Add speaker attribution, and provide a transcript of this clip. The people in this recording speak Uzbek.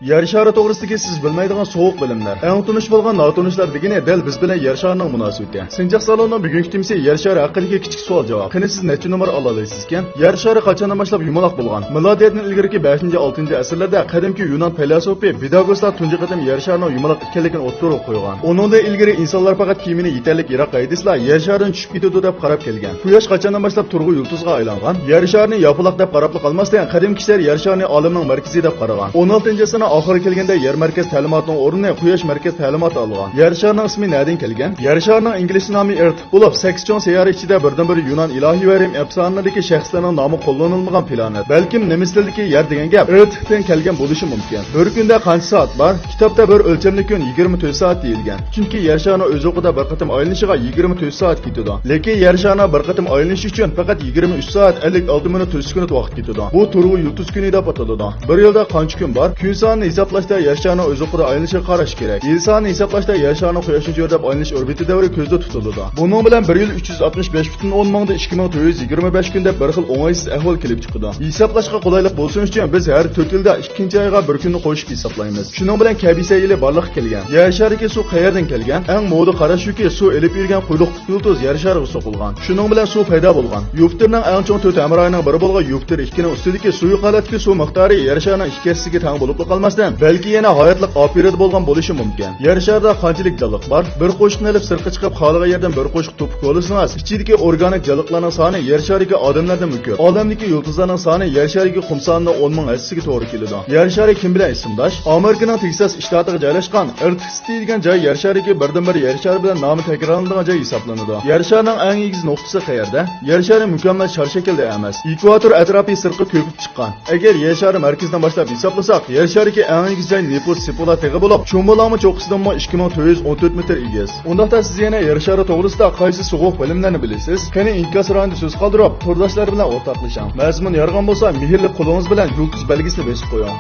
Speaker 1: Yer shari to'g'risidagi siz bilmaydigan sovuq bilimlar. Eng tunish bo'lgan notunishlar degani dal biz bilan yer sharining munosabati. Sinjaq salonning bugungi temasi yer shari haqidagi kichik savol javob. Qani siz necha numar ola olasiz ekan? Yer shari qachondan boshlab yumaloq bo'lgan? Milodiyatdan ilgariki 5-6 asrlarda qadimki Yunon filosofi Pidagoslar tunji qatim yer sharining yumaloq ekanligini o'ttirib qo'ygan. Uningda ilgari insonlar faqat kiyimini yetarlik yiroq qaydislar yer sharidan tushib ketadi deb qarab kelgan. Quyosh qachondan boshlab turg'u yulduzga aylangan? Yer sharini yopiq deb qarab qolmasdan qadim kishilar yer sharini olamning markazi deb qaragan. 16-asrning oxiri kelganda yer markaz ta'limotining o'rnini quyosh markaz ta'limoti olgan. Yer sharining ismi neden kelgan? Yer sharining ingliz nomi Earth bo'lib, 8 chon sayyora ichida birdan-bir Yunon ilohiy va Rim afsonalaridagi shaxslarning nomi qo'llanilmagan planet. Balkim nemis tilidagi yer degan gap Earthdan kelgan bo'lishi mumkin. Bir kunda qancha soat bor? Kitobda bir o'lchamli kun 24 soat deyilgan. Chunki yer sharining o'z o'qida bir qatim aylanishiga 24 soat ketadi. Lekin yer sharining bir qatim aylanishi uchun faqat 23 soat 56 minut 4 sekund vaqt ketadi. Bu turg'u yulduz kuni deb ataladi. Bir yilda qancha kun bor? Kun sonini hisoblashda yer sharining o'z o'qida aylanishiga qarash kerak. Yil sonini hisoblashda yer sharining quyoshni jo'rab aylanish orbiti davri ko'zda tutiladi. Buning bilan 1 yil 365,10 mingda 2425 kunda bir xil o'ng'aysiz ahvol kelib chiqadi. Hisoblashga qulaylik bo'lsin uchun biz har 4 yilda 2-oyga bir kunni qo'shib hisoblaymiz. Shuning bilan kabisa yili barliq kelgan. Yer shariga suv qayerdan kelgan? Eng mo'da qarash shuki, suv elib yurgan quyruq yulduz yer shariga so'qilgan. Shuning bilan suv paydo bo'lgan. Yupiterning eng chong 4 hamrohining biri bo'lgan Yupiter 2ning ustidagi suyuq holatdagi suv miqdori yer sharining 2-siga teng bo'lib qolmasdan, balki yana hayotlik opirida bo'lgan bo'lishi mumkin. Yer sharida qanchalik jaliq bor? Bir qo'shiqni olib sirtqa chiqib xoligan yerdan bir qo'shiq topib olsangiz, ichidagi organik jaliqlarning soni yer shariga odamlardan ko'p. Olamdagi yulduzlarning soni yer shariga qum sonining 10 ming assiga to'g'ri keladi. Yer shari kim bilan ismdosh? Amerikaning Texas shtatiga joylashgan Earth City degan joy yer shariga birdan-bir yer shari bilan nomi takrorlanadigan joy hisoblanadi. Yer sharining eng egiz nuqtasi qayerda? Yer shari mukammal shar shaklda emas. Ekvator atrofi sirtqa ko'pib chiqqan. Agar yer shari markazidan boshlab hisoblasak, yer shariga eng egiz joy Nepal Sipola teg'i bo'lib, cho'milami cho'qqisidan 2414 metr egiz. Undaqda siz yana yer shari to'g'risida qaysi sovuq bilimlarni bilasiz? Qani inkas randi so'z qoldirib, turdoshlari bilan o'rtoqlashing. Mazmun yorgan bo'lsa, mehrli qo'lingiz bilan yulduz belgisini bosib qo'ying.